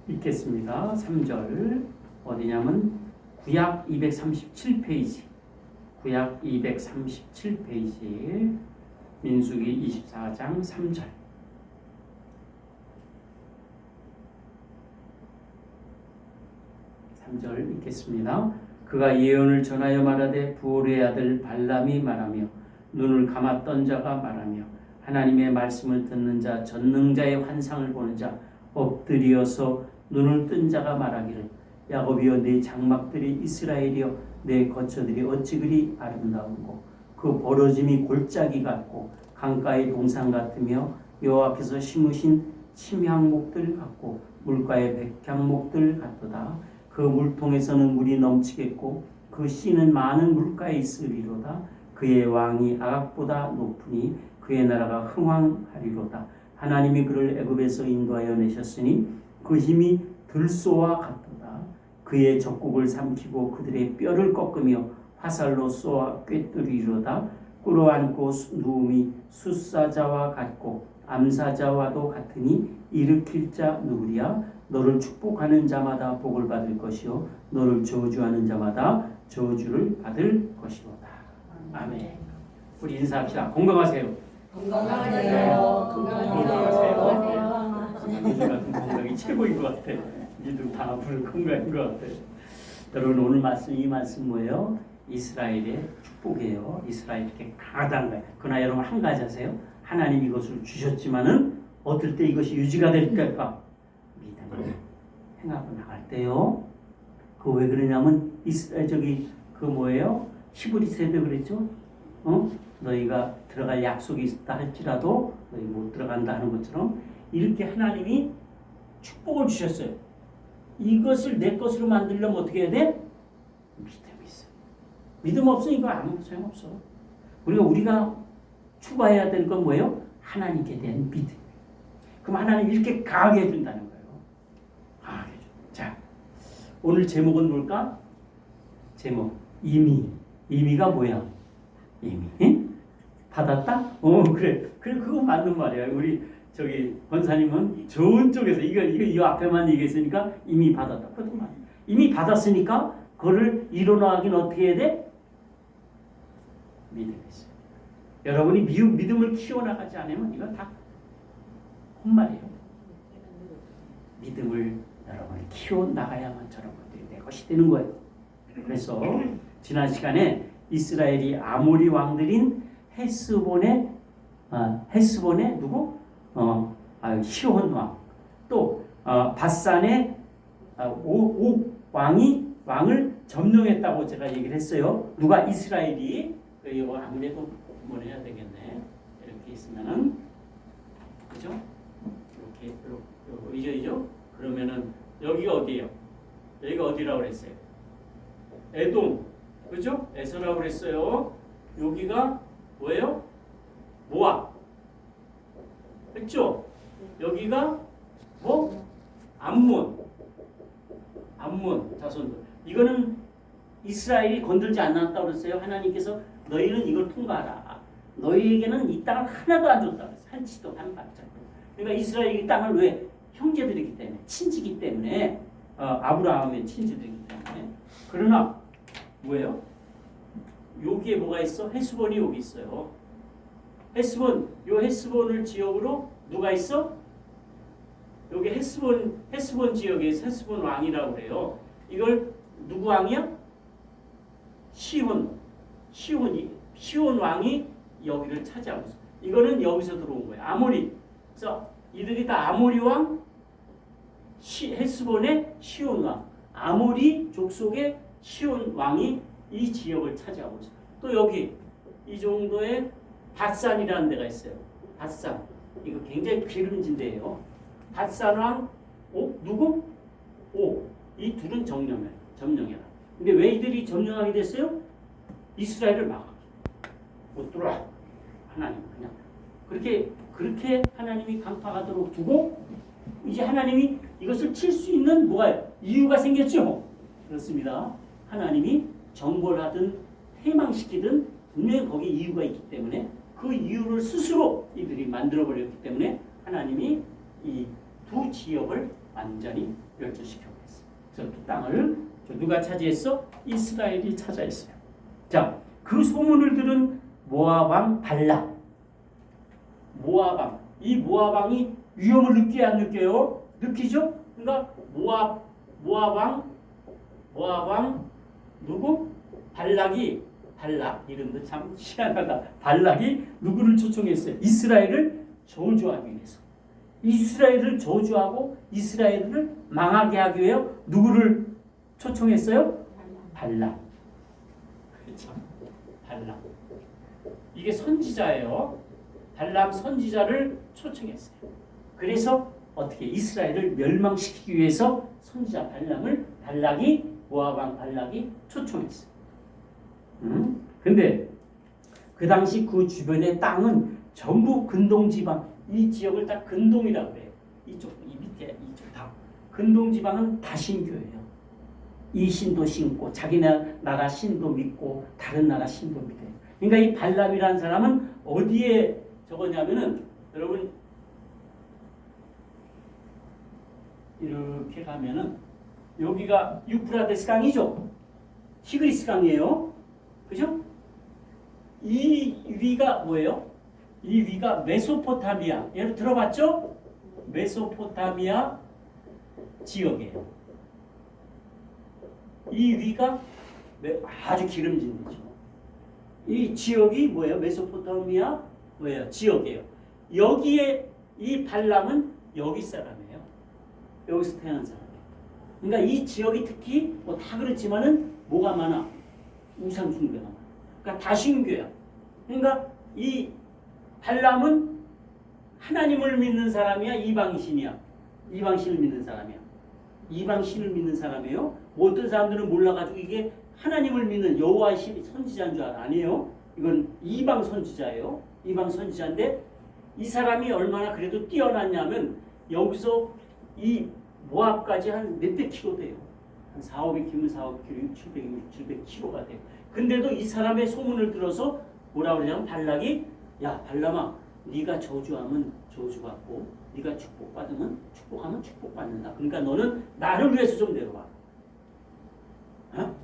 읽겠습니다. 3절 어디냐면 구약 237페이지 구약 237페이지 민수기 24장 3절 3절 읽겠습니다. 그가 예언을 전하여 말하되 부올의 아들 발람이 말하며 눈을 감았던 자가 말하며 하나님의 말씀을 듣는 자 전능자의 환상을 보는 자 엎드려서 눈을 뜬 자가 말하기를 야곱이여 내 장막들이 이스라엘이여 내 거처들이 어찌 그리 아름다운고 그 벌어짐이 골짜기 같고 강가의 동산 같으며 여호와께서 심으신 침향목들 같고 물가의 백향목들 같도다. 그 물통에서는 물이 넘치겠고 그 씨는 많은 물가에 있으리로다. 그의 왕이 아각보다 높으니 그의 나라가 흥왕하리로다. 하나님이 그를 애굽에서 인도하여 내셨으니 그 힘이 들소와 같도다. 그의 적국을 삼키고 그들의 뼈를 꺾으며 화살로 쏘아 꿰뚫이로다. 꿇어앉고 누움이 숫사자와 같고 암사자와도 같으니 일으킬 자 누구랴? 너를 축복하는 자마다 복을 받을 것이요 너를 저주하는 자마다 저주를 받을 것이로다. 아멘. 우리 인사합시다. 건강하세요. 건강하세요. 건강하세요. 요즘 같은 건강이 최고인 것 같아. 니들 다 앞으로 건강인 것 같아. 여러분 오늘 말씀 이 말씀 뭐예요? 이스라엘의 축복이에요. 이스라엘 이렇게 강하다는 거예요. 그러나 여러분 한 가지 아세요? 하나님 이것을 주셨지만은 어떨 때 이것이 유지가 될까? 믿음을 행하고 나갈 때요. 그 왜 그러냐면 그 뭐예요? 히브리서에도 그랬죠. 너희가 들어갈 약속이 있다 할지라도 너희 못 들어간다 하는 것처럼 이렇게 하나님이 축복을 주셨어요. 이것을 내 것으로 만들려면 어떻게 해야 돼? 믿음이 있어. 믿음 없으니까 아무 소용없어. 우리가 추구해야 될 건 뭐예요? 하나님께 대한 믿음. 그럼 하나님 이렇게 강하게 해준다는 거예요. 강하게 해줘. 자, 오늘 제목은 뭘까? 제목 이미가 뭐야? 이미 받았다? 그래 그거 맞는 말이야. 우리 저기 권사님은 좋은 쪽에서 이거 이 앞에만 얘기했으니까 이미 받았다. 그것도 맞아. 이미 받았으니까 그거를 이뤄나가긴 어떻게 해야 돼? 믿음이 있어요. 여러분이 믿음을 키워나가지 않으면 이건 다 헛말이에요. 믿음을 여러분이 키워나가야만 저런 것들이 내 것이 되는 거예요. 그래서 지난 시간에 이스라엘이 아모리 왕들인 헤스본의 누구? 시혼 왕, 또 바산의 옥 왕을 점령했다고 제가 얘기를 했어요. 누가? 이스라엘이. 이거 아무래도 뭘 해야 되겠네. 이렇게 있으면은 그죠? 이렇게 이죠? 그러면은 여기가 어디예요? 여기가 어디라고 그랬어요? 에돔, 그죠? 에서라고 그랬어요. 여기가 뭐예요? 모압, 그렇죠? 여기가 뭐? 암몬 자손들. 이거는 이스라엘이 건들지 않았다고 그랬어요. 하나님께서 너희는 이걸 통과하라. 너희에게는 이 땅을 하나도 안 줬다고 그랬어요. 한 치도 한 발짝도. 그러니까 이스라엘이 이 땅을 왜? 형제들이기 때문에, 친지기 때문에, 아브라함의 친지들이기 때문에. 그러나 뭐예요? 여기에 뭐가 있어? 헤스본이 여기 있어요. 헤스본을 지역으로 누가 있어? 여기 헤스본 지역에서 헤스본 왕이라고 그래요. 이걸 누구 왕이야? 시온 왕이 여기를 차지하고 있어. 이거는 여기서 들어온 거예요. 아모리. 그래서 이들이 다 아모리 왕, 헤스본의 시온 왕, 아모리 족속의 시온 왕이 이 지역을 차지하고 있어요. 또 여기 이 정도의 밧산이라는 데가 있어요. 밧산. 이거 굉장히 기름진 데예요. 밧산 왕, 누구? 이 둘은 점령해라. 근데 왜 이들이 점령하게 됐어요? 이스라엘을 막아. 못 들어와. 하나님 그냥 그렇게 하나님이 강파하도록 두고 이제 하나님이 이것을 칠 수 있는 뭐가요? 이유가 생겼죠. 그렇습니다. 하나님이 정벌 하든 해망시키든 분명히 거기에 이유가 있기 때문에 그 이유를 스스로 이들이 만들어버렸기 때문에 하나님이 이 두 지역을 완전히 멸절시켜버렸어요. 그래서 그 땅을 누가 차지했어? 이스라엘이 차지했어요. 자, 그 소문을 들은 모압 왕 발락, 모압 왕, 이 모압 왕이 위험을 느끼게 안 느껴요? 느끼죠? 그러니까 모압 왕 누구? 발락 이름도 참 희한하다. 발락이 누구를 초청했어요? 이스라엘을 저주하기 위해서. 이스라엘을 저주하고 이스라엘을 망하게 하기 위해 누구를 초청했어요? 발락. 그렇죠. 발락. 이게 선지자예요. 발람 선지자를 초청했어요. 그래서 어떻게 이스라엘을 멸망시키기 위해서 선지자 발락이 모압 왕 발락이 초청했어요. 근데 그 당시 그 주변의 땅은 전부 근동 지방, 이 지역을 다 근동이라고 해요. 이쪽, 이 밑에 이쪽 다 근동 지방은 다 신교예요. 이 신도 신고 자기네 나라 신도 믿고 다른 나라 신도 믿어요. 그러니까 이 발람이라는 사람은 어디에 적었냐면은 여러분 이렇게 가면은 여기가 유프라데스 강이죠. 티그리스 강이에요. 그죠? 이 위가 뭐예요? 이 위가 메소포타미아. 얘를 들어봤죠? 메소포타미아 지역이에요. 이 위가 아주 기름진 데죠. 이 지역이 뭐예요? 메소포타미아 뭐예요? 지역이에요. 여기에 이 발람은 여기 사람이에요. 여기서 태어난 사람이에요. 그러니까 이 지역이 특히 뭐 다 그렇지만은 뭐가 많아? 우상 숭배가 많아. 그러니까 다신교야. 그러니까 이 발람은 하나님을 믿는 사람이야, 이방신이야. 이방신을 믿는 사람이야. 이방신을 믿는 사람이에요. 뭐 어떤 사람들은 몰라가지고 이게 하나님을 믿는 여호와의 선지자인 줄 알아. 아니에요. 이건 이방 선지자예요. 이방 선지자인데 이 사람이 얼마나 그래도 뛰어났냐면 여기서 이 모압까지 한 몇백 킬로 돼요. 한 400km, 400km, 700km, 700km가 돼요. 근데도 이 사람의 소문을 들어서 뭐라 그러냐면 발락이 야 발람아 네가 저주하면 저주받고 네가 축복받으면 축복하면 축복받는다. 그러니까 너는 나를 위해서 좀 내려와. 어?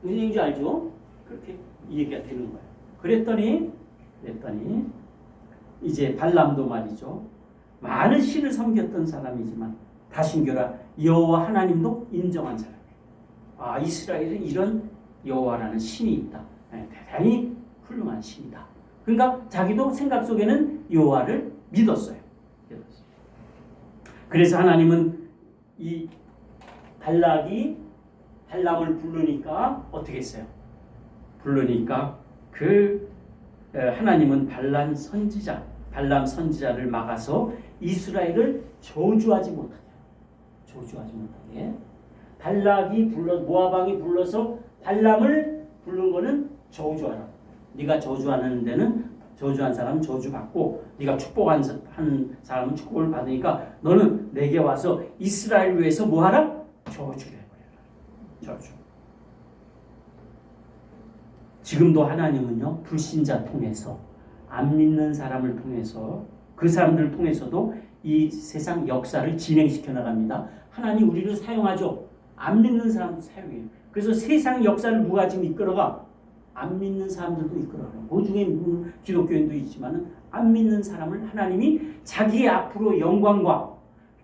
무슨 얘기인지 알죠? 그렇게 이 얘기가 되는 거예요. 그랬더니 이제 발람도 말이죠. 많은 신을 섬겼던 사람이지만 다신교라 여호와 하나님도 인정한 사람이에요. 아 이스라엘은 이런 여호와라는 신이 있다. 대단히 훌륭한 신이다. 그러니까 자기도 생각 속에는 여호와를 믿었어요. 그래서 하나님은 이 발락이 발람을 부르니까 어떻게 했어요? 부르니까 그 하나님은 발람 선지자를 막아서 이스라엘을 저주하지 못하게 발락이 모압 왕이 불러서 발람을 부른 거는 저주하라. 네가 저주하는 데는 저주한 사람은 저주받고 네가 축복한 사람은 축복을 받으니까 너는 내게 와서 이스라엘 위해서 뭐하라? 저주를 해버려라. 저주. 지금도 하나님은요 불신자 통해서 안 믿는 사람을 통해서 그 사람들을 통해서도 이 세상 역사를 진행시켜 나갑니다. 하나님 우리를 사용하죠. 안 믿는 사람도 사용해요. 그래서 세상 역사를 누가 지금 이끌어가? 안 믿는 사람들도 이끌어가요. 그 중에 기독교인도 있지만 안 믿는 사람을 하나님이 자기의 앞으로 영광과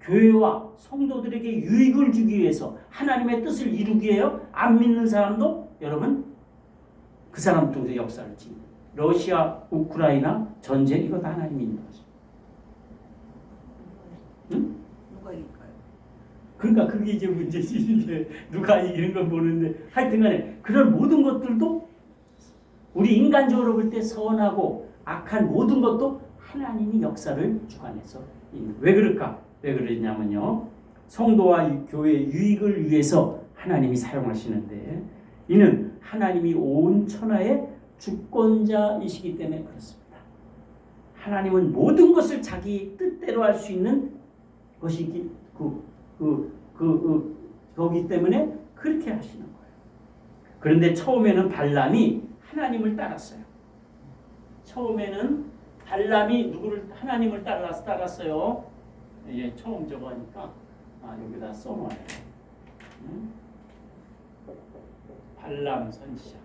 교회와 성도들에게 유익을 주기 위해서 하나님의 뜻을 이루기 위해서 안 믿는 사람도 여러분 그 사람 통해서 역사를 지니 러시아, 우크라이나 전쟁 이거 다 하나님이 있는 거죠. 응? 누가 이길까요? 그러니까 그게 이제 문제지. 이게 누가 이기는 건 모르는데 하여튼간에 그런 모든 것들도 우리 인간적으로 볼 때 선하고 악한 모든 것도 하나님이 역사를 주관해서 왜 그럴까? 왜 그러냐면요. 성도와 교회의 유익을 위해서 하나님이 사용하시는데 이는 하나님이 온 천하의 주권자이시기 때문에 그렇습니다. 하나님은 모든 것을 자기 뜻대로 할 수 있는 것이기 거기 때문에 그렇게 하시는 거예요. 그런데 처음에는 발람이 하나님을 따랐어요. 처음에는 발람이 하나님을 따랐어요. 예, 처음 저거 하니까 여기다 써놔요. 응? 발람 선지자.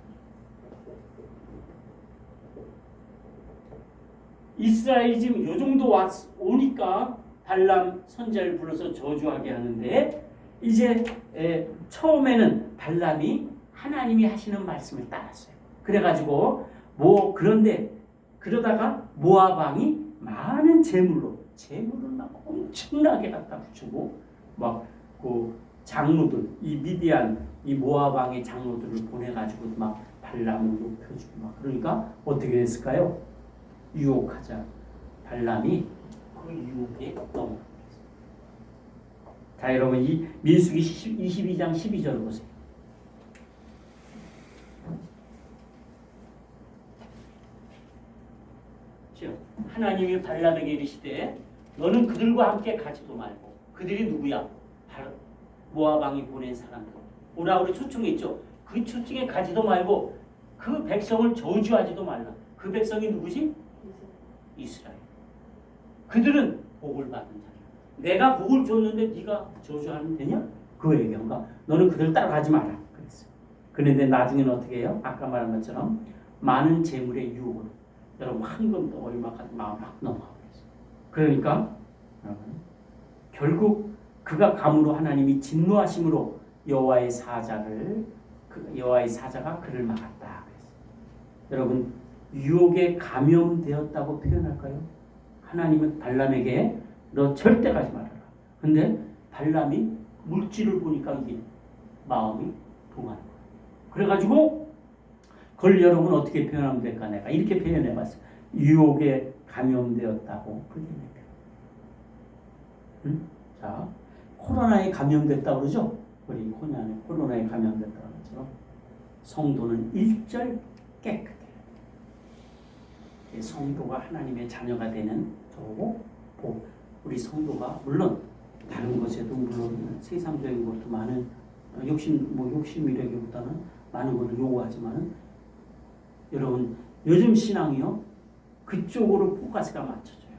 이스라엘이 지금 요 정도 오니까 발람 선지자를 불러서 저주하게 하는데 이제 처음에는 발람이 하나님이 하시는 말씀을 따랐어요. 그래가지고 그런데 그러다가 모압 왕이 많은 재물을 막 엄청나게 갖다 붙이고 막 그 장로들 이 미디안 이 모압 왕의 장로들을 보내가지고 막 발람을 높여주고 막 그러니까 어떻게 됐을까요? 유혹하자 발람이 그 유혹에 넘어갑니다. 자 여러분 이 민수기 22장 12절 보세요. 하나님이 발람에게 이르시되 너는 그들과 함께 가지도 말고 그들이 누구야? 바로 모압 왕이 보낸 사람들 오라고 초청했죠. 그 초청에 가지도 말고 그 백성을 저주하지도 말라. 그 백성이 누구지? 이스라엘. 그들은 복을 받은 자야. 내가 복을 줬는데 네가 저주하면 되냐? 그 얘기인가? 너는 그들 따라가지 마라. 그랬어요. 그런데 나중에는 어떻게 해요? 아까 말한 것처럼 많은 재물의 유혹으로 여러분 황금도 얼마가 막 넘어가고 있어요. 그러니까 결국 그가 감으로 하나님이 진노하심으로 여호와의 사자가 그를 막았다. 그랬어요. 여러분 유혹에 감염되었다고 표현할까요? 하나님은 발람에게 너 절대 가지 말아라. 근데 발람이 물질을 보니까 이게 마음이 동하는 거예요. 그래가지고 그걸 여러분 어떻게 표현하면 될까? 내가 이렇게 표현해봤어요. 유혹에 감염되었다고 표현해요. 응? 자, 코로나에 감염됐다고 그러죠? 우리 코로나에 감염됐다는 것처럼 성도는 일절 깨끗해요. 성도가 하나님의 자녀가 되는 저거 우리 성도가 물론 다른 것에도 물론 세상적인 것도 많은 욕심이라기보다는 많은 것을 요구하지만 여러분 요즘 신앙이요 그쪽으로 포커스가 맞춰져요.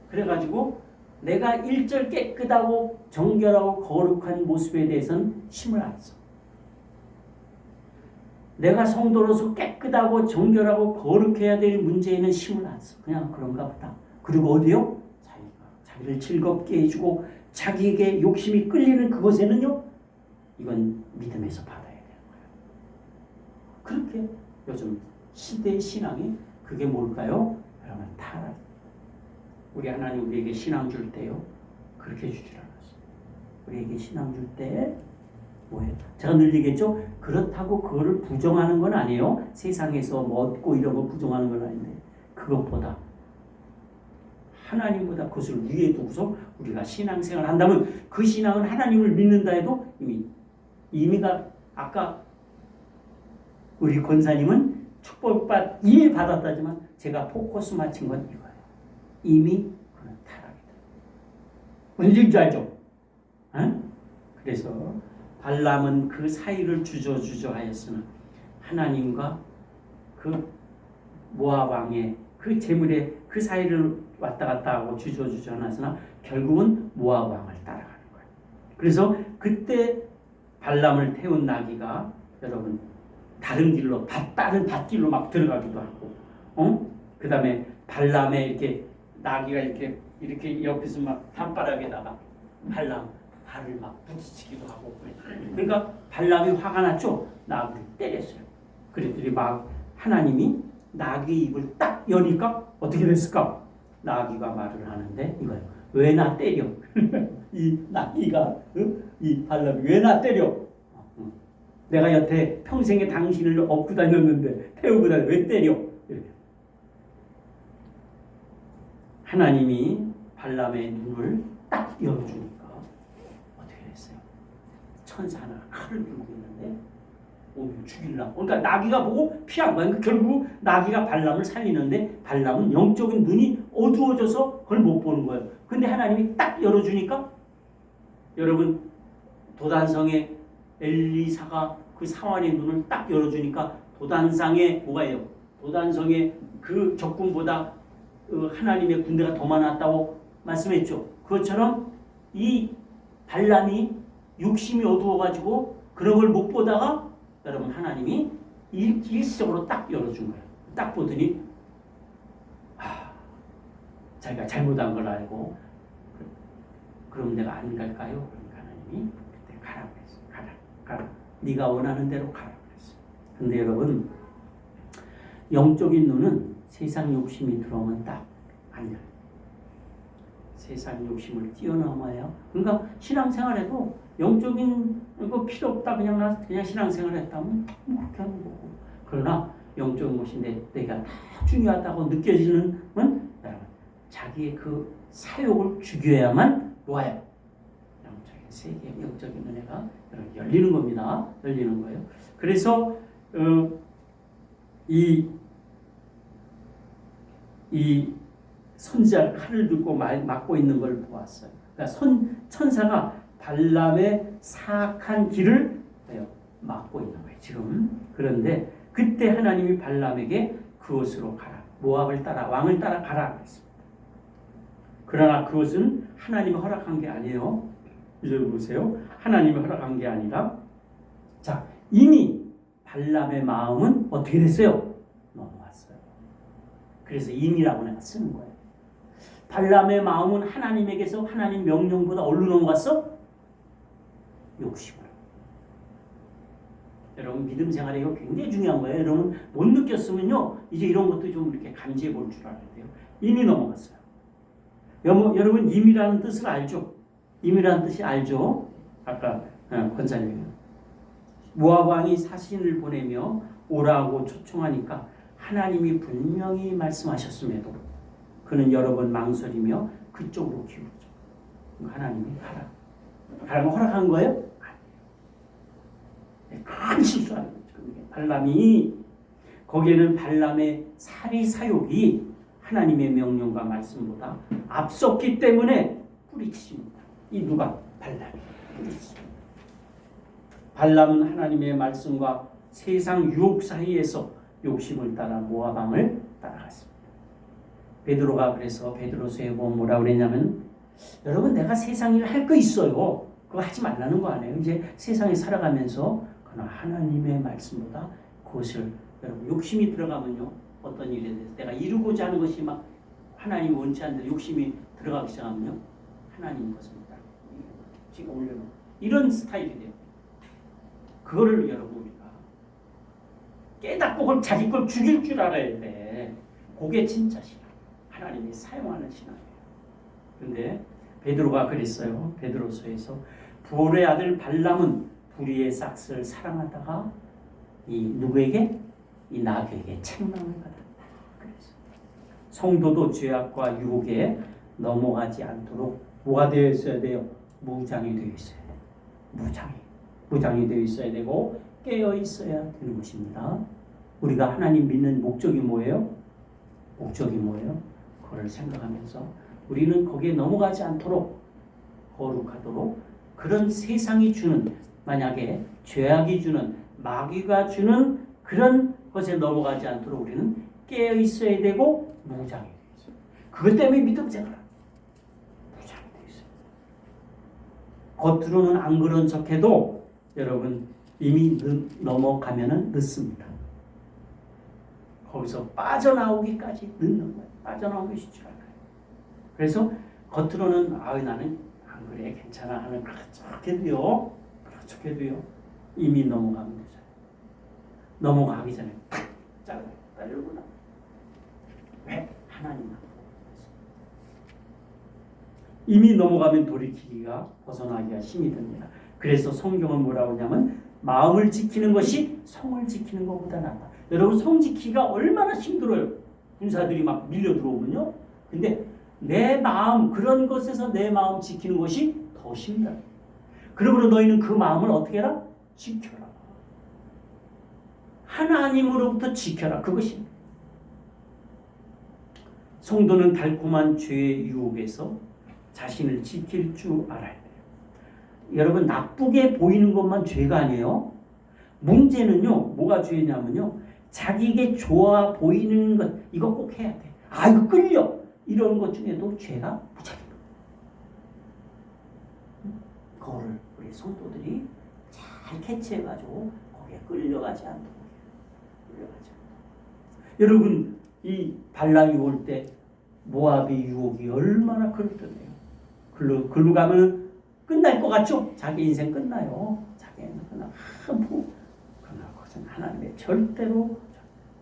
그래가지고 내가 일절 깨끗하고 정결하고 거룩한 모습에 대해서는 힘을 안 써. 내가 성도로서 깨끗하고 정결하고 거룩해야 될 문제에는 힘을 안 써. 그냥 그런가 보다. 그리고 어디요? 자기를 즐겁게 해주고 자기에게 욕심이 끌리는 그것에는요. 이건 믿음에서 받아야 되는 거예요. 그렇게 요즘 시대의 신앙이 그게 뭘까요? 여러분 타락. 우리 하나님 우리에게 신앙 줄 때요. 그렇게 주질 않았어요. 우리에게 신앙 줄 때 뭐예요? 제가 늘 얘기했죠. 그렇다고 그거를 부정하는 건 아니에요. 세상에서 뭐 얻고 이런 거 부정하는 건 아닌데 그것보다 하나님보다 그것을 위에 두고서 우리가 신앙생활을 한다면 그 신앙은 하나님을 믿는다 해도 이미가 아까 우리 권사님은 이미 받았다지만 제가 포커스 맞춘 건 이거예요. 이미 그는 타락이다. 뭔지 알죠? 응? 그래서 발람은 그 사이를 주저하였으나 하나님과 그 모압 왕의 그 재물의 그 사이를 왔다 갔다 하고 주저하였으나 결국은 모압 왕을 따라가는 거예요. 그래서 그때 발람을 태운 나귀가 여러분 다른 길로 다른 밭길로 막 들어가기도 하고, 그 다음에 발람의 이렇게 나귀가 이렇게 옆에서 막 담바락에다가 발람 발을 막 부딪히기도 하고, 그러니까 발람이 화가 났죠. 나귀를 때렸어요. 그랬더니 막 하나님이 나귀의 입을 딱 여니까 어떻게 됐을까? 나귀가 말을 하는데 이거예요. 왜 나 때려? 이 나귀가 이 발람이 왜 나 때려? 내가 여태 평생에 당신을 업고 다녔는데 태우고 다녔는데 왜 때려? 이렇게. 하나님이 발람의 눈을 딱 열어주니까 어떻게 됐어요? 천사 하나가 칼을 들고 있는데 오늘 죽이려고. 그러니까 나귀가 보고 피한 거야. 그러니까 결국 나귀가 발람을 살리는데 발람은 영적인 눈이 어두워져서 그걸 못 보는 거예요. 근데 하나님이 딱 열어주니까 여러분 도단성에 엘리사가 그 사환의 눈을 딱 열어주니까 도단상에 뭐가요? 도단성에 그 적군보다 하나님의 군대가 더 많았다고 말씀했죠. 그것처럼 이 발람이 욕심이 어두워가지고 그런 걸 못 보다가 여러분 하나님이 일시적으로 딱 열어준 거예요. 딱 보더니 자기가 잘못한 걸 알고 그럼 내가 안 갈까요? 그러니까 하나님이 그때 가라고 했어요. 가라. 네가 원하는 대로 가라고 했어요. 근데 여러분 영적인 눈은 세상 욕심이 들어오면 딱 안 열어요. 세상 욕심을 뛰어넘어요. 그러니까 신앙생활에도 영적인 거 필요 없다 그냥 신앙생활했다면 그렇게 하는 거고. 그러나 영적인 것이 내가 다 중요하다고 느껴지는 건 여러분 자기의 그 사욕을 죽여야만 놓아요. 영적인 세계, 영적인 은혜가 열리는 겁니다. 열리는 거예요. 그래서 이 선지자가 칼을 들고 막고 있는 걸 보았어요. 그러니까 천사가 발람의 사악한 길을 막고 있는 거예요. 지금. 그런데 그때 하나님이 발람에게 그곳으로 가라. 모압을 따라 왕을 따라 가라 그랬습니다. 그러나 그것은 하나님이 허락한 게 아니에요. 이제 보세요. 하나님이 허락한 게 아니라 자 이미 발람의 마음은 어떻게 됐어요? 넘어왔어요. 그래서 이미라고 내가 쓰는 거예요. 발람의 마음은 하나님에게서 하나님 명령보다 어디로 넘어갔어? 욕심으로. 여러분 믿음 생활에 이거 굉장히 중요한 거예요. 여러분 못 느꼈으면요 이제 이런 것도 좀 이렇게 감지해 볼 줄 알아야 돼요. 이미 넘어갔어요. 여러분 임이라는 뜻을 알죠? 임이라는 뜻이 알죠? 아까 권사님 모압 왕이 사신을 보내며 오라고 초청하니까 하나님이 분명히 말씀하셨음에도 그는 여러 번 망설이며 그쪽으로 기울죠. 하나님이 가라. 가라고 허락한 거예요? 아니에요. 큰 실수하는 거죠. 발람이 거기에는 발람의 사리사욕이 하나님의 명령과 말씀보다 앞섰기 때문에 뿌리칩니다. 이 누가? 발람이 뿌리칩니다. 발람은 하나님의 말씀과 세상 유혹 사이에서 욕심을 따라 모압 왕을 따라갔습니다. 베드로가 그래서 베드로서에 보면 뭐라 그랬냐면 여러분 내가 세상 일 할 거 있어요. 그거 하지 말라는 거 아니에요. 이제 세상에 살아가면서 그러나 하나님의 말씀보다 그것을 여러분 욕심이 들어가면요 어떤 일에 대해서 내가 이루고자 하는 것이 막 하나님 원치 않는 욕심이 들어가기 시작하면요 하나님 것을 지금 올려놓은 이런 스타일이 돼요. 그거를 여러분 우리가 깨닫고 그걸 자기 걸 죽일 줄 알아야 돼. 그게 진짜 신앙. 하나님이 사용하는 신앙이에요. 그런데 베드로가 그랬어요. 베드로서에서 부올의 아들 발람은 불의의 싹스를 사랑하다가 이 누구에게? 이 나귀에게 책망을 받았다. 그래서 성도도 죄악과 유혹에 넘어가지 않도록 뭐가 되어 있어야 돼요? 무장이 되어 있어야 돼요. 무장이 되어 있어야 되고 깨어 있어야 되는 것입니다. 우리가 하나님 믿는 목적이 뭐예요? 목적이 뭐예요? 그걸 생각하면서 우리는 거기에 넘어가지 않도록 거룩하도록 그런 세상이 주는 만약에 죄악이 주는 마귀가 주는 그런 것에 넘어가지 않도록 우리는 깨어 있어야 되고 무장이 되어 있어요. 그것 때문에 믿음 생활 무장이 되어 있어요. 겉으로는 안 그런 척해도 여러분 이미 넘어가면은 늦습니다. 거기서 빠져나오기까지 늦는 거예요. 빠져나오기 쉽지 않아요. 그래서 겉으로는 나는 안 그래 괜찮아 하는 그렇게도요 이미 넘어가면 되잖아요. 넘어가기 전에 탁 자르구나. 왜? 하나님만 이미 넘어가면 돌이키기가 벗어나기가 힘이 듭니다. 그래서 성경은 뭐라고 하냐면 마음을 지키는 것이 성을 지키는 것보다 낫다. 여러분 성 지키기가 얼마나 힘들어요. 군사들이 막 밀려 들어오면요. 근데 내 마음 그런 것에서 내 마음 지키는 것이 더 힘들어요. 그러므로 너희는 그 마음을 어떻게 해라? 지켜라. 하나님으로부터 지켜라. 그것이 성도는 달콤한 죄의 유혹에서 자신을 지킬 줄 알아야 돼요. 여러분 나쁘게 보이는 것만 죄가 아니에요. 문제는요. 뭐가 죄냐면요. 자기에게 좋아 보이는 것 이거 꼭 해야 돼. 아 이거 끌려. 이런 것 중에도 죄가 무척입니다. 그거를 우리 성도들이 잘 캐치해가지고 거기에 끌려가지 않도록 여러분 이 발람이 올 때 모압의 유혹이 얼마나 그렇던데요. 글로 가면 끝날 것 같죠? 자기 인생 끝나요. 자기 인생 끝나고 그러나 그것은 하나님의 절대로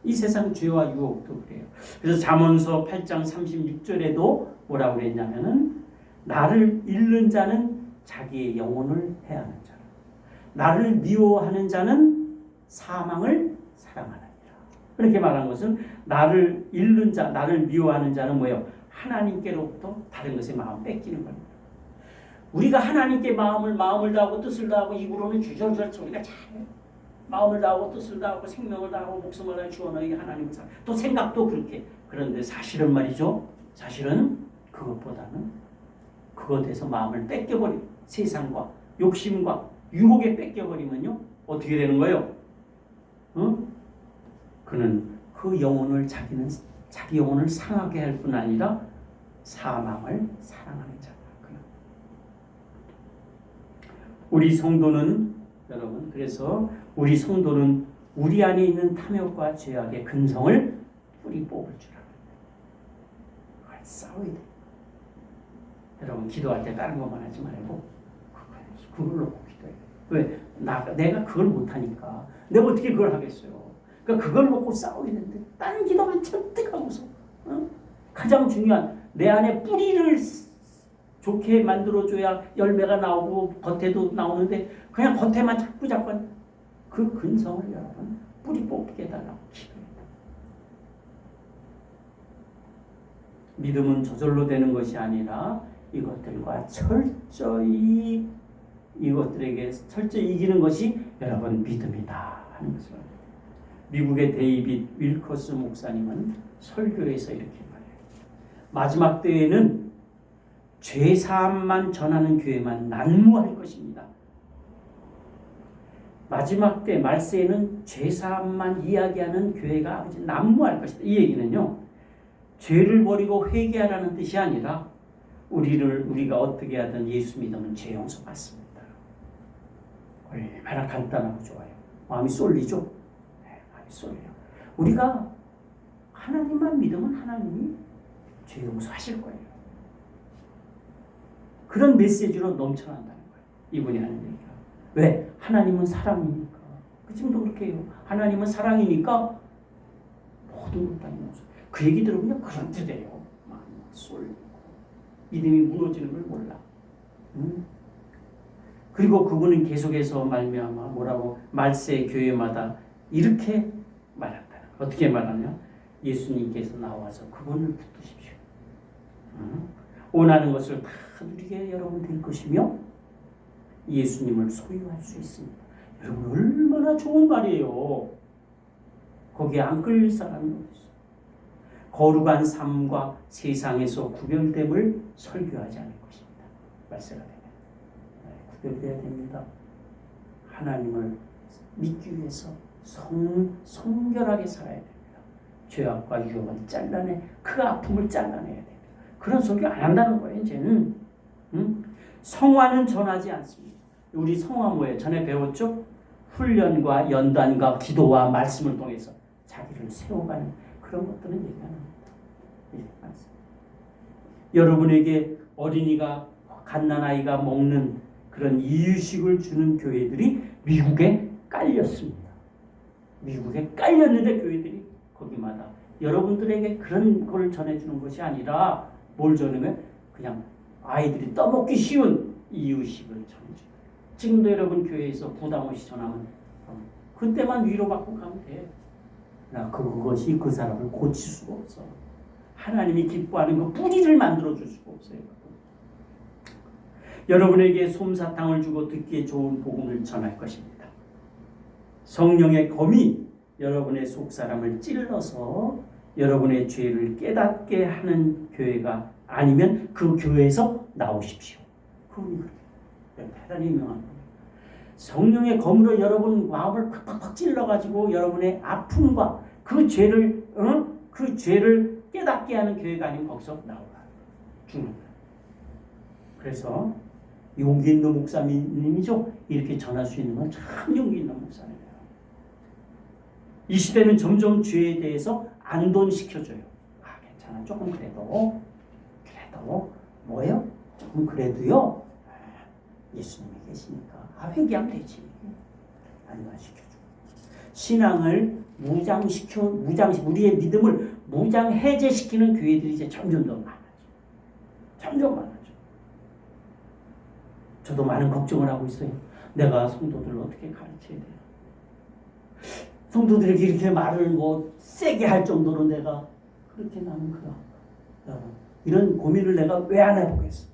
이 세상 죄와 유혹도 그래요. 그래서 잠언서 8장 36절에도 뭐라고 그랬냐면은 나를 잃는 자는 자기의 영혼을 해하는 자라. 나를 미워하는 자는 사망을 사랑하느니라. 그렇게 말한 것은 나를 잃는 자, 나를 미워하는 자는 뭐예요? 하나님께로부터 다른 것에 마음 뺏기는 겁니다. 우리가 하나님께 마음을 다하고 뜻을 다하고 입으로는 주절절 우리가 잘해요. 마음을 다하고 뜻을 다하고 생명을 다하고 목숨을 다하고 주어너희 하나님을 사랑. 또 생각도 그렇게. 그런데 사실은 말이죠. 사실은 그것보다는 그것에서 마음을 뺏겨버리고 세상과 욕심과 유혹에 뺏겨버리면요. 어떻게 되는 거예요? 그는 그 영혼을 자기 영혼을 상하게 할 뿐 아니라 사망을 사랑하는 자다. 우리 성도는 여러분 그래서 우리 성도는 우리 안에 있는 탐욕과 죄악의 근성을 뿌리 뽑을 줄 알아요. 그걸 싸워야 돼. 여러분 기도할 때 다른 것만 하지 말고 그걸 놓고 기도해요. 왜? 내가 그걸 못하니까 내가 어떻게 그걸 하겠어요. 그러니까 그걸 놓고 싸워야 되는데 다른 기도만 잔뜩 하고서 가장 중요한 내 안에 뿌리를 좋게 만들어줘야 열매가 나오고 겉에도 나오는데 그냥 겉에만 자꾸 그 근성을 여러분 뿌리 뽑게 해달라고 기도합니다. 믿음은 저절로 되는 것이 아니라 이것들과 철저히 이기는 것이 여러분 믿음이다 하는 것을 합니다. 미국의 데이빗 윌커스 목사님은 설교에서 이렇게 말해요. 마지막 때에는 죄사함만 전하는 교회만 난무할 것입니다. 마지막 때 말세에는 죄사함만 이야기하는 교회가 난무할 것이다. 이 얘기는요. 죄를 버리고 회개하라는 뜻이 아니라 우리가 어떻게 하든 예수 믿으면 죄 용서 받습니다. 얼마나 간단하고 좋아요. 마음이 쏠리죠? 네, 마음이 쏠려요. 우리가 하나님만 믿으면 하나님이 죄 용서하실 거예요. 그런 메시지로 넘쳐난다는 거예요. 이분이 하는 얘기가. 왜? 하나님은 사랑이니까. 지금도 그렇게 해요. 하나님은 사랑이니까 모든 것 다 용서. 그 얘기 들으면 그런듯해요. 마음이 쏠리고 믿음이 무너지는 걸 몰라. 그리고 그분은 계속해서 말미암아 뭐라고 말세 교회마다 이렇게 말한다. 어떻게 말하냐? 예수님께서 나와서 그분을 붙드십시오. 원하는 것을 다 누리게 여러분 될 것이며 예수님을 소유할 수 있습니다. 여러분 얼마나 좋은 말이에요. 거기에 안 끌릴 사람이 어딨어요. 거룩한 삶과 세상에서 구별됨을 설교하지 않을 것입니다. 말세가 되면 구별돼야 됩니다. 하나님을 믿기 위해서 성결하게 살아야 됩니다. 죄악과 유혹을 잘라내 그 아픔을 잘라내야 됩니다. 그런 설교 안 한다는 거예요. 이제는 성화는 전하지 않습니다. 우리 성화 뭐예요? 전에 배웠죠? 훈련과 연단과 기도와 말씀을 통해서 자기를 세워가는 그런 것들은 얘기하는 겁니다. 여러분에게 어린이가 갓난아이가 먹는 그런 이유식을 주는 교회들이 미국에 깔렸습니다. 미국에 깔렸는데 교회들이 거기마다 여러분들에게 그런 걸 전해주는 것이 아니라 뭘 전하면 그냥 아이들이 떠먹기 쉬운 이유식을 전해줘요. 지금도 여러분 교회에서 부담 없이 전하면 그때만 위로받고 가면 돼. 그것이 그 사람을 고칠 수가 없어. 하나님이 기뻐하는 그 뿌리를 만들어줄 수가 없어요. 여러분에게 솜사탕을 주고 듣기에 좋은 복음을 전할 것입니다. 성령의 검이 여러분의 속사람을 찔러서 여러분의 죄를 깨닫게 하는 교회가 아니면 그 교회에서 나오십시오. 그분이 대단히 유명한 거예요. 성령의 검으로 여러분 마음을 팍팍팍 찔러가지고 여러분의 아픔과 그 죄를 깨닫게 하는 교회가 아니면 거기서 나오라. 죽는 거예요. 그래서 용기 있는 목사님이죠. 이렇게 전할 수 있는 건 참 용기 있는 목사님이에요. 이 시대는 점점 죄에 대해서 안돈시켜줘요. 괜찮아. 조금 그래도 뭐예요? 조금 그래도요. 예수님이 계시니까 회개하면 되지. 안돈시켜줘. 신앙을 우리의 믿음을 무장 해제시키는 교회들이 이제 점점 더 많아져. 점점 많아져. 저도 많은 걱정을 하고 있어요. 내가 성도들을 어떻게 가르쳐야 돼요? 성도들에게 이렇게 말을 세게 할 정도로 내가 그렇게 나는 그래. 이런 고민을 내가 왜 안 해보겠어?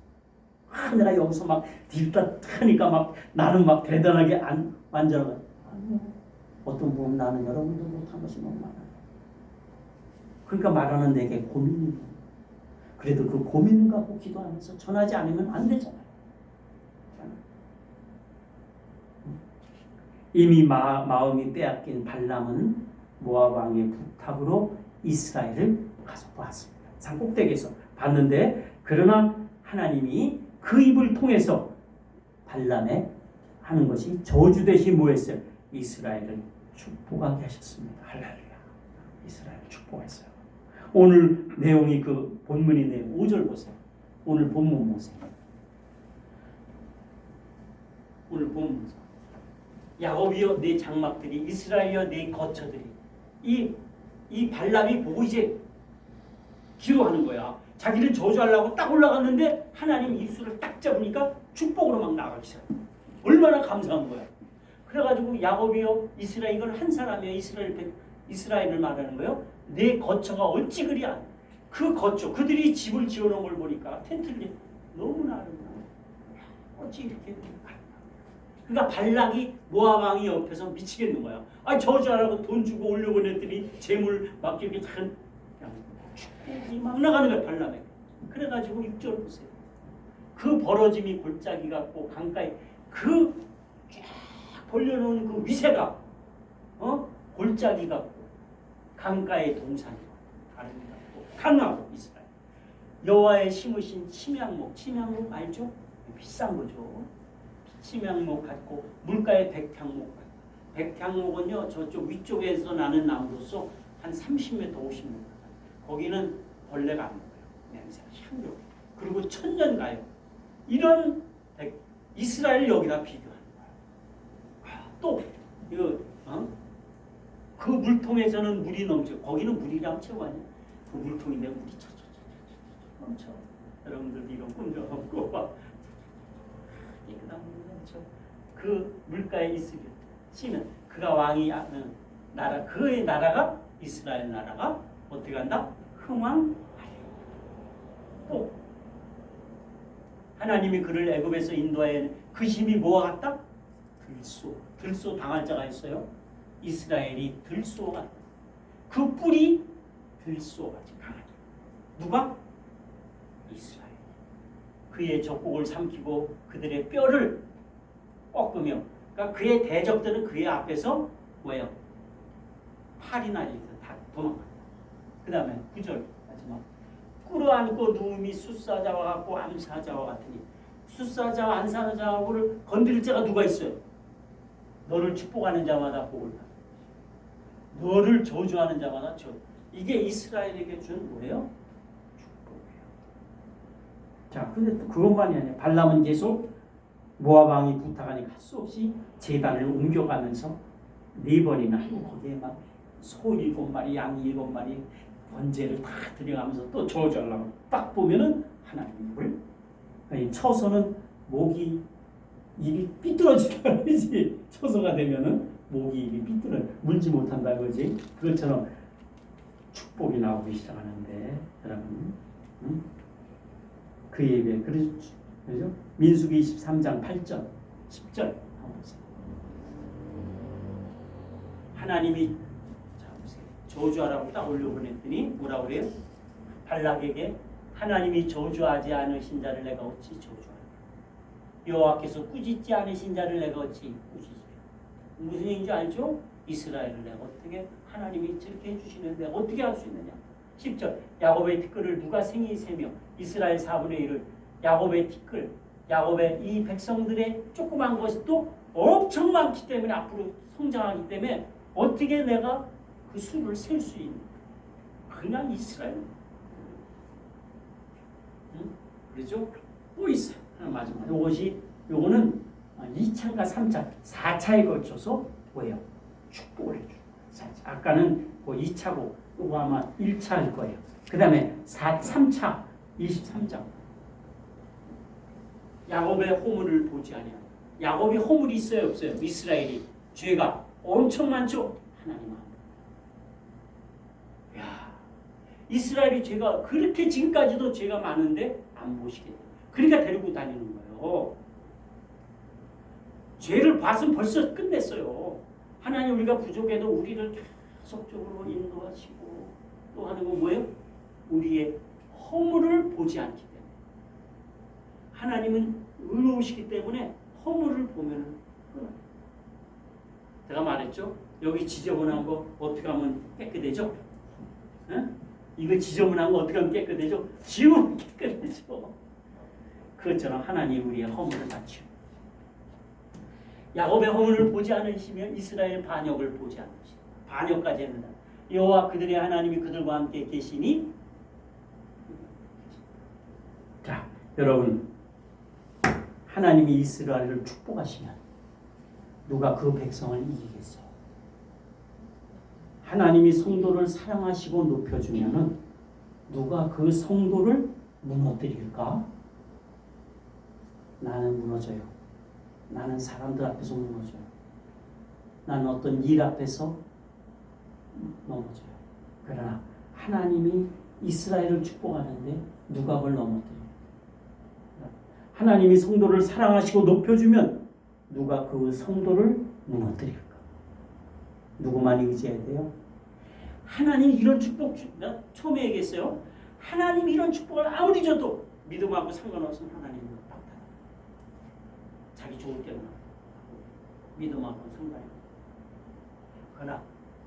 내가 여기서 막 딜다 하니까 나는 대단하게 완전하게. 어떤 부분 나는 여러분도 못한 것이 너무 많아요. 그러니까 말하는 내게 고민이 돼요. 그래도 그 고민을 갖고 기도하면서 전하지 않으면 안 되잖아요. 이미 마음이 빼앗긴 발람은 모압 왕의 부탁으로 이스라엘을 가서 보았습니다. 산 꼭대기에서 봤는데 그러나 하나님이 그 입을 통해서 발람에 하는 것이 저주 대신 뭐했어요? 이스라엘을 축복하게 하셨습니다. 할렐루야. 이스라엘을 축복했어요. 오늘 내용이 그 본문의 내용 5절 보세요. 오늘 본문 보세요. 오늘 본문 야곱이여 내 장막들이 이스라엘이여 내 거처들이 이 발람이 보고 이제 기도하는 거야. 자기를 저주하려고 딱 올라갔는데 하나님 입술을 딱 잡으니까 축복으로 막 나가기 시작해. 얼마나 감사한 거야. 그래가지고 야곱이여 이스라엘 이건 한 사람이야. 이스라엘을 말하는 거예요. 내 거처가 어찌 그리 그 거처 그들이 집을 지어놓은 걸 보니까 텐트를 너무나 아름다워. 어찌 이렇게 그러니까 발락이 모압 왕이 옆에서 미치겠는 거야. 저주하라고 돈 주고 올려보냈더니 재물 막 이렇게 축복이 막 나가는 거야 발락에. 그래가지고 6절 보세요. 그 벌어짐이 골짜기 같고 강가에 그 쫙 벌려놓은 그 위세가 골짜기 같고 강가의 동산이 아름답고 강하고 이스라엘. 여호와의 심으신 침향목 알죠? 비싼 거죠. 침향목 같고 물가의 백향목 같고 백향목은요 저쪽 위쪽에서 나는 나무로서 한 30m 50m 거기는 벌레가 안 먹어요. 냄새가 향기로워. 그리고 천년 가요. 이런 이스라엘 여기다 비교하는 거야. 또 이거 그 물통에서는 물이 넘쳐. 거기는 물이랑 채워가냐? 그 물통인데 물이 넘쳐. 여러분들도 이런 꿈좀 없고 깨끗한 물이 넘쳐. 그 물가에 있으면 그가 왕이 나라 그의 나라가 이스라엘 나라가 어떻게 한다? 흥왕하리라. 또 하나님이 그를 애굽에서 인도하여 그 힘이 뭐와 같다? 들소 당할 자가 있어요. 이스라엘이 들소가 그 뿔이 들소같이 강하다. 누가? 이스라엘. 그의 적국을 삼키고 그들의 뼈를 꺾으며 그러니까 그의 대적들은 그의 앞에서 뭐예요? 팔이 날려서 다 도망간다. 그 다음에 9절 마지막 꿇어앉고 누움이 숫사자와 같고 암사자와 같으니 숫사자와 암사자를 건드릴 자가 누가 있어요? 너를 축복하는 자마다 복을 받아. 너를 저주하는 자마다 저. 이게 이스라엘에게 준 뭐예요? 축복이에요. 자, 근데 또 그것만이 아니에요. 발람은 계속 모압 왕이 부탁하니까 할 수 없이 제단을 옮겨가면서 4번이나 하고 거기에 막 소 7마리, 양 7마리 번제를 다 들여가면서 또 저주하려고 딱 보면은 하나님이 뭘? 아니, 처소는 목이 입이 삐뚤어지다 그러지. 처소가 되면은 목이 입이 삐뚤어 물지 못한다 그러지. 그것처럼 축복이 나오기 시작하는데 여러분 그 예배 그렇죠? 민수기 23장 8절 10절 하나님이 저주하라고 딱 올려보냈더니 뭐라고 그래요? 발락에게 하나님이 저주하지 않으신 자를 내가 어찌 저주하냐. 여호와께서 꾸짖지 않으신 자를 내가 어찌 꾸짖으랴. 무슨 얘기인지 알죠? 이스라엘을 내가 어떻게 하나님이 저렇게 해주시는데 내가 어떻게 할 수 있느냐. 10절 야곱의 티끌을 누가 생이 세며 이스라엘 4분의 1을 야곱의 티끌 야곱의 이 백성들의 조그만 것도 엄청 많기 때문에 앞으로 성장하기 때문에 어떻게 내가 그 수를 셀 수 있는 그냥 이스라엘. 응? 그렇죠? 또 있어요. 하나 마지막. 요거는 2차인가 3차, 4차에 걸쳐서 뭐예요? 축복을 해줘요. 아까는 그 2차고 요거 아마 1차일 거예요. 그 다음에 3차, 23장. 야곱의 허물을 보지 아니하고. 야곱이 허물이 있어요, 없어요? 이스라엘이 죄가 엄청 많죠. 하나님 앞에. 야, 이스라엘이 죄가 그렇게 지금까지도 죄가 많은데 안 보시겠다. 그러니까 데리고 다니는 거예요. 죄를 봤으면 벌써 끝냈어요. 하나님 우리가 부족해도 우리를 계속적으로 인도하시고 또 하는 건 뭐예요? 우리의 허물을 보지 않기 때문에. 하나님은 의로우시기 때문에 허물을 보면 끊어요. 제가 말했죠? 여기 지저분한 거 어떻게 하면 깨끗해져? 응? 이거 지저분한 거 어떻게 하면 깨끗해져? 지우면 깨끗해져. 그것처럼 하나님 우리의 허물을 받죠. 야곱의 허물을 보지 않으시면 이스라엘 반역을 보지 않으시다. 반역까지 했는다. 여호와 그들의 하나님이 그들과 함께 계시니. 자, 여러분, 하나님이 이스라엘을 축복하시면 누가 그 백성을 이기겠어요? 하나님이 성도를 사랑하시고 높여주면은 누가 그 성도를 무너뜨릴까? 나는 무너져요. 나는 사람들 앞에서 무너져요. 나는 어떤 일 앞에서 넘어져요. 그러나 하나님이 이스라엘을 축복하는데 누가 그걸 넘어뜨려요? 하나님이 성도를 사랑하시고 높여주면 누가 그 성도를 무너뜨릴까? 누구만 의지해야 돼요? 하나님 이런 축복, 나 처음에 얘기했어요. 하나님 이런 축복을 아무리 줘도 믿음하고 상관없으면 하나님은 박탈. 자기 좋을 때만 믿음하고 상관이. 그러나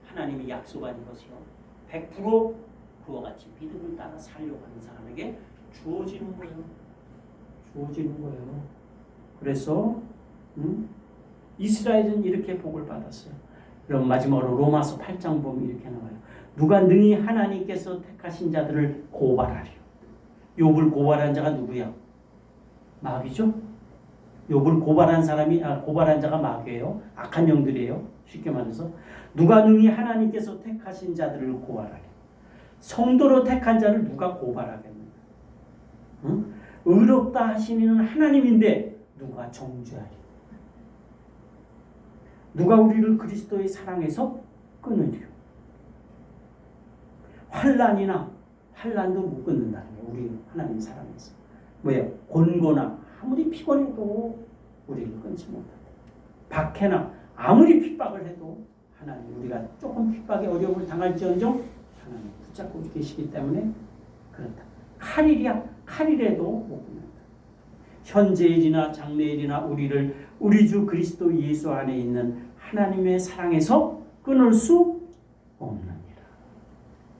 하나님이 약속한 것이요 100% 그와 같이 믿음을 따라 살려고 하는 사람에게 주어지는 거예요. 주어지는 거예요. 그래서 이스라엘은 이렇게 복을 받았어요. 그럼 마지막으로 로마서 8장 보면 이렇게 나와요. 누가 능히 하나님께서 택하신 자들을 고발하리요. 욥을 고발한 자가 누구야? 마귀죠. 욥을 고발한 사람이 고발한 자가 마귀예요. 악한 영들이에요. 쉽게 말해서 누가 능히 하나님께서 택하신 자들을 고발하리. 성도로 택한 자를 누가 고발하겠는가? 응? 의롭다 하시는 하나님인데 누가 정죄하리? 누가 우리를 그리스도의 사랑에서 끊으리요? 환난도 못 끊는다는 거예요. 우리 하나님 사랑에서. 뭐예요? 곤고나 아무리 피곤해도 우리를 끊지 못한다. 박해나 아무리 핍박을 해도 하나님 우리가 조금 핍박에 어려움을 당할지언정 하나님 붙잡고 계시기 때문에 그렇다. 칼이라도 못 끊는다. 현재일이나 장래일이나 우리를 우리 주 그리스도 예수 안에 있는 하나님의 사랑에서 끊을 수 없느니라.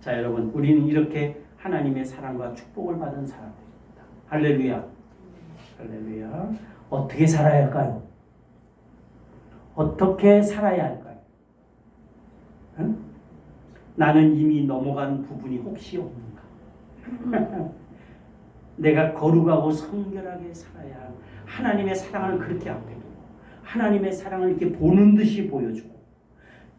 자, 여러분, 우리는 이렇게 하나님의 사랑과 축복을 받은 사람들입니다. 할렐루야. 할렐루야. 어떻게 살아야 할까요? 어떻게 살아야 할까요? 응? 나는 이미 넘어간 부분이 혹시 없는가? 내가 거룩하고 성결하게 살아야 할 하나님의 사랑을 그렇게 앞에 두고 하나님의 사랑을 이렇게 보는 듯이 보여주고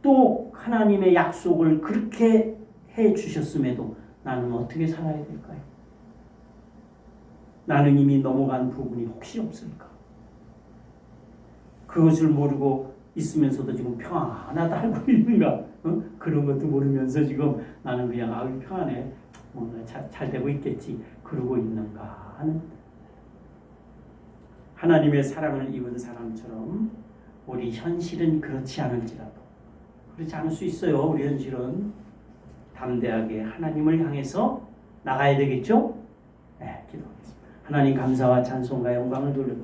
또 하나님의 약속을 그렇게 해 주셨음에도 나는 어떻게 살아야 될까요? 나는 이미 넘어간 부분이 혹시 없을까? 그것을 모르고 있으면서도 지금 평안하다 알고 있는가? 어? 그런 것도 모르면서 지금 나는 그냥 평안해. 잘 되고 있겠지. 그러고 있는가 하는 하나님의 사랑을 입은 사람처럼 우리 현실은 그렇지 않을지라도 그렇지 않을 수 있어요. 우리 현실은 담대하게 하나님을 향해서 나가야 되겠죠? 네, 기도하겠습니다. 하나님 감사와 찬송과 영광을 돌려